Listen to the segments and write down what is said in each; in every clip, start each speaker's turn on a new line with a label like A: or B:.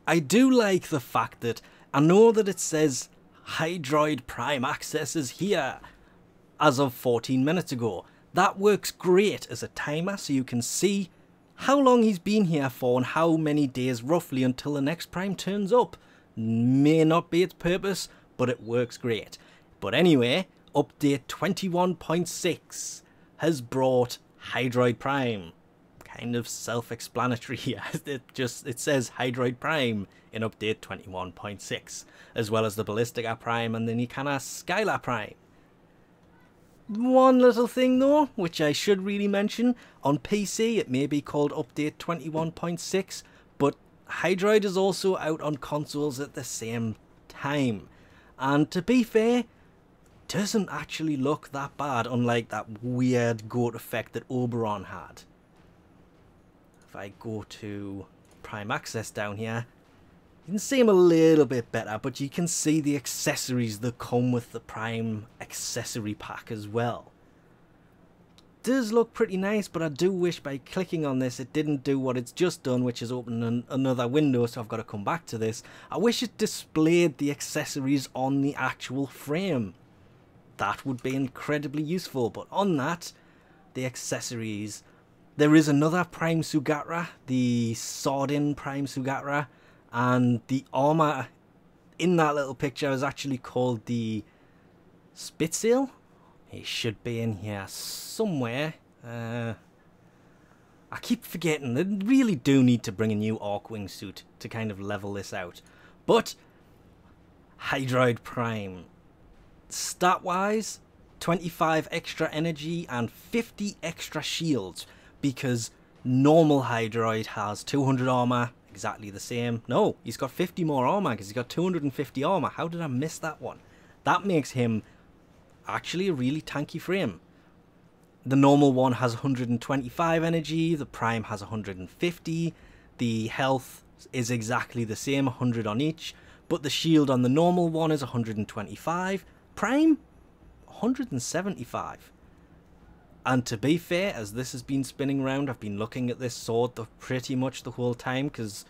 A: I do like the fact that I know that it says Hydroid Prime access is here as of 14 minutes ago. That works great as a timer, so you can see how long he's been here for and how many days roughly until the next Prime turns up. May not be its purpose, but it works great. But anyway, update 21.6 has brought Hydroid Prime. Kind of self-explanatory here. It says Hydroid Prime in update 21.6, as well as the Ballistica Prime and the Skyla Prime. One little thing though, which I should really mention, on PC it may be called update 21.6, but Hydroid is also out on consoles at the same time. And to be fair, doesn't actually look that bad, unlike that weird goat effect that Oberon had. If I go to Prime Access down here, you can see him a little bit better, but you can see the accessories that come with the Prime accessory pack as well. Does look pretty nice, but I do wish by clicking on this it didn't do what it's just done, which is open another window, so I've got to come back to this. I wish it displayed the accessories on the actual frame. That would be incredibly useful, but on that, the accessories, there is another Prime Sugatra, the Sword-in Prime Sugatra, and the armor in that little picture is actually called the Spitsail. It should be in here somewhere. I keep forgetting. They really do need to bring a new Arcwing suit to kind of level this out. But Hydroid Prime, stat-wise, 25 extra energy and 50 extra shields, because normal Hydroid has 200 armor, exactly the same. No, he's got 50 more armor because he's got 250 armor. How did I miss that one? That makes him actually a really tanky frame. The normal one has 125 energy, the Prime has 150, the health is exactly the same, 100 on each, but the shield on the normal one is 125, Prime 175. And to be fair, as this has been spinning around, I've been looking at this sword pretty much the whole time, because,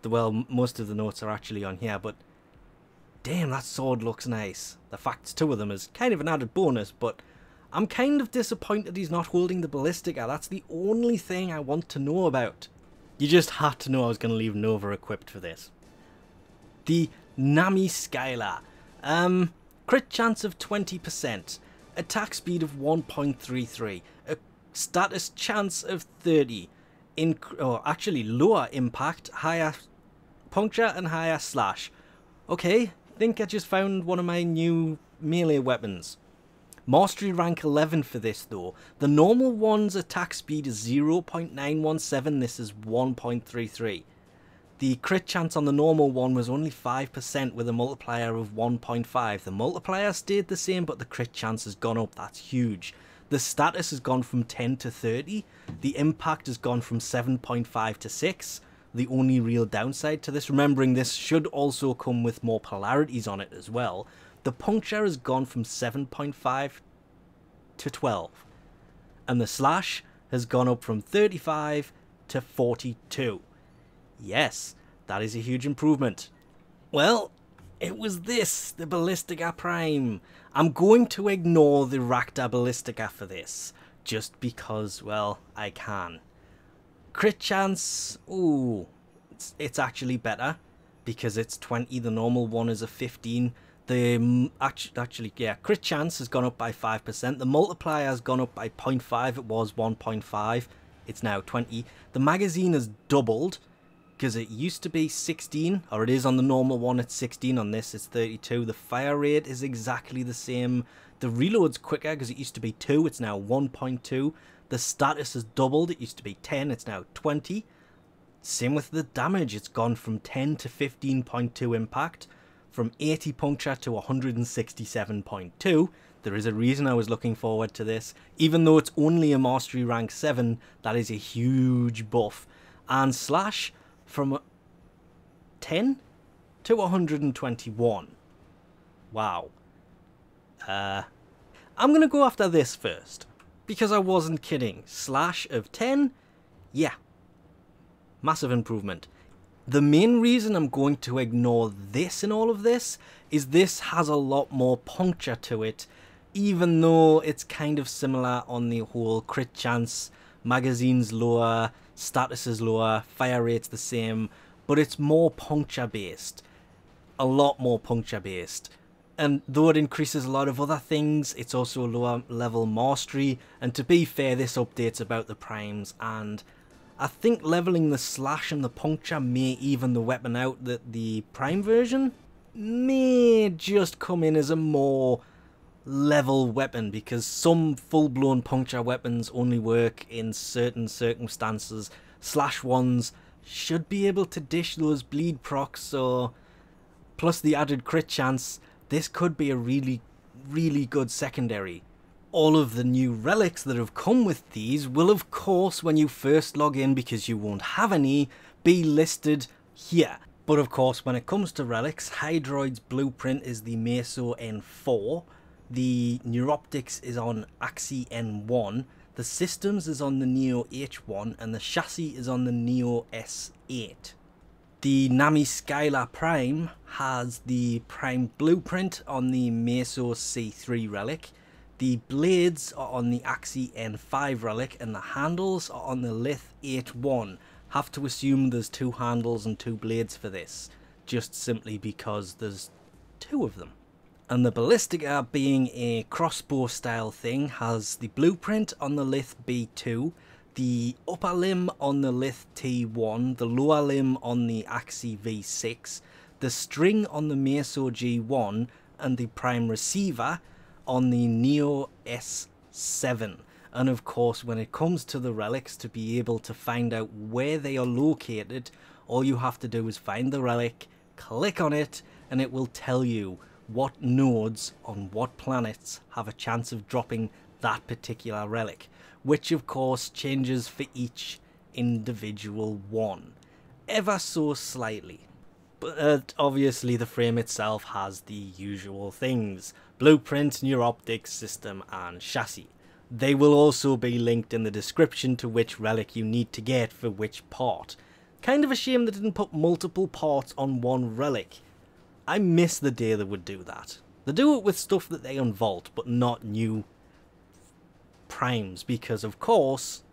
A: well, most of the notes are actually on here, but damn, that sword looks nice. The fact it's two of them is kind of an added bonus, but I'm kind of disappointed he's not holding the Ballistica. That's the only thing I want to know about. You just had to know I was going to leave Nova equipped for this. The Nami Skyla. Crit chance of 20%. Attack speed of 1.33, a status chance of 30, actually lower impact, higher puncture and higher slash. Okay, think I just found one of my new melee weapons. Mastery rank 11 for this though. The normal one's attack speed is 0.917, this is 1.33. The crit chance on the normal one was only 5% with a multiplier of 1.5. The multiplier stayed the same, but the crit chance has gone up. That's huge. The status has gone from 10 to 30. The impact has gone from 7.5 to 6. The only real downside to this, remembering this should also come with more polarities on it as well, the puncture has gone from 7.5 to 12. And the slash has gone up from 35 to 42. Yes, that is a huge improvement. Well, it was this, the Ballistica Prime. I'm going to ignore the Rakta Ballistica for this, just because, well, I can. Crit chance, ooh, it's actually better, because it's 20, the normal one is a 15. The, actually, yeah, crit chance has gone up by 5%. The multiplier has gone up by 0.5, it was 1.5, it's now 20. The magazine has doubled, because it used to be 16, or it is on the normal one, it's 16, on this it's 32. The fire rate is exactly the same. The reload's quicker because it used to be 2, it's now 1.2. The status has doubled, it used to be 10, it's now 20. Same with the damage, it's gone from 10 to 15.2 impact, from 80 puncture to 167.2. There is a reason I was looking forward to this. Even though it's only a mastery rank 7, that is a huge buff. And slash, from 10 to 121. Wow. I'm going to go after this first, because I wasn't kidding. Slash of 10, yeah. Massive improvement. The main reason I'm going to ignore this in all of this is this has a lot more puncture to it, even though it's kind of similar on the whole crit chance, magazine's lower, status is lower, fire rate's the same, but it's more puncture based. A lot more puncture based. And though it increases a lot of other things, it's also a lower level mastery, and to be fair, this update's about the primes, and I think leveling the slash and the puncture may even the weapon out. That the prime version may just come in as a more level weapon, because some full-blown puncture weapons only work in certain circumstances. Slash ones should be able to dish those bleed procs, so plus the added crit chance, this could be a really, really good secondary. All of the new relics that have come with these will, of course, when you first log in, because you won't have any, be listed here. But of course, when it comes to relics, Hydroid's blueprint is the Meso N4, the Neuroptics is on Axi N1, the systems is on the Neo H1, and the chassis is on the Neo S8. The Nami Skyla Prime has the Prime blueprint on the Meso C3 relic. The blades are on the Axi N5 relic, and the handles are on the Lith H1. Have to assume there's 2 handles and 2 blades for this, just simply because there's 2 of them. And the Ballistica, being a crossbow style thing, has the blueprint on the Lith B2, the upper limb on the Lith T1, the lower limb on the Axi V6, the string on the Meso G1, and the prime receiver on the Neo S7. And of course, when it comes to the relics, to be able to find out where they are located, all you have to do is find the relic, click on it, and it will tell you what nodes on what planets have a chance of dropping that particular relic, which of course changes for each individual one, ever so slightly. But obviously the frame itself has the usual things: blueprint, neuroptics, system and chassis. They will also be linked in the description to which relic you need to get for which part. Kind of a shame they didn't put multiple parts on one relic. I miss the day they would do that. They do it with stuff that they unvault, but not new primes, because of course,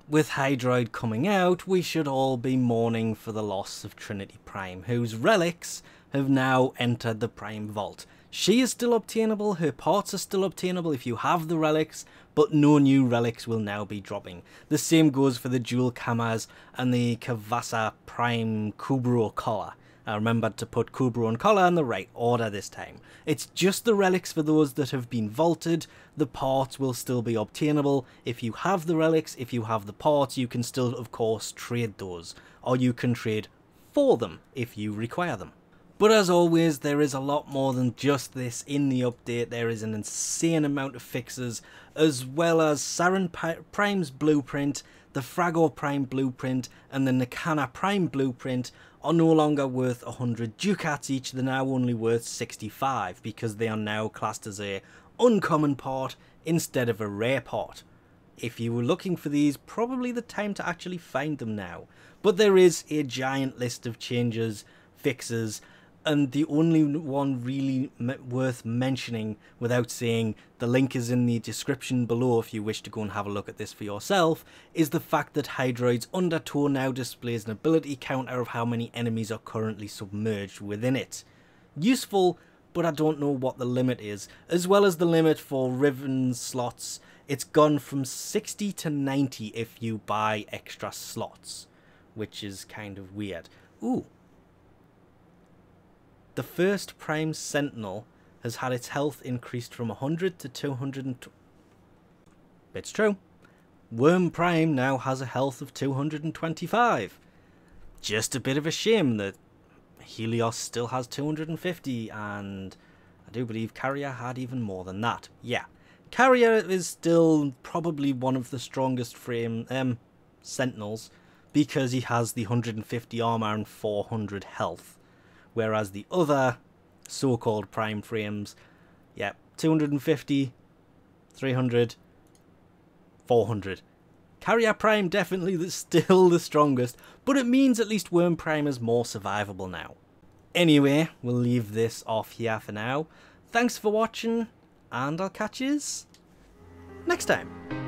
A: with Hydroid coming out, we should all be mourning for the loss of Trinity Prime, whose relics have now entered the Prime Vault. She is still obtainable, her parts are still obtainable if you have the relics, but no new relics will now be dropping. The same goes for the Jewel Kamas and the Kavasa Prime Kubro Collar. I remembered to put Kubro and Collar in the right order this time. It's just the relics for those that have been vaulted. The parts will still be obtainable. If you have the relics, if you have the parts, you can still, of course, trade those. Or you can trade for them if you require them. But as always, there is a lot more than just this in the update. There is an insane amount of fixes, as well as Saren Prime's blueprint, the Fragor Prime blueprint, and the Nakana Prime blueprint are no longer worth 100 ducats each. They're now only worth 65 because they are now classed as a uncommon part instead of a rare part. If you were looking for these, probably the time to actually find them now. But there is a giant list of changes, fixes, and the only one really worth mentioning without saying the link is in the description below if you wish to go and have a look at this for yourself, is the fact that Hydroid's Undertow now displays an ability counter of how many enemies are currently submerged within it. Useful, but I don't know what the limit is, as well as the limit for Riven slots. It's gone from 60 to 90 if you buy extra slots, which is kind of weird. Ooh. The first Prime Sentinel has had its health increased from 100 to 220. It's true. Worm Prime now has a health of 225. Just a bit of a shame that Helios still has 250, and I do believe Carrier had even more than that. Yeah, Carrier is still probably one of the strongest frame Sentinels because he has the 150 armor and 400 health. Whereas the other so-called prime frames, yeah, 250, 300, 400. Carrier Prime definitely still the strongest, but it means at least Worm Prime is more survivable now. Anyway, we'll leave this off here for now. Thanks for watching, and I'll catch yous next time.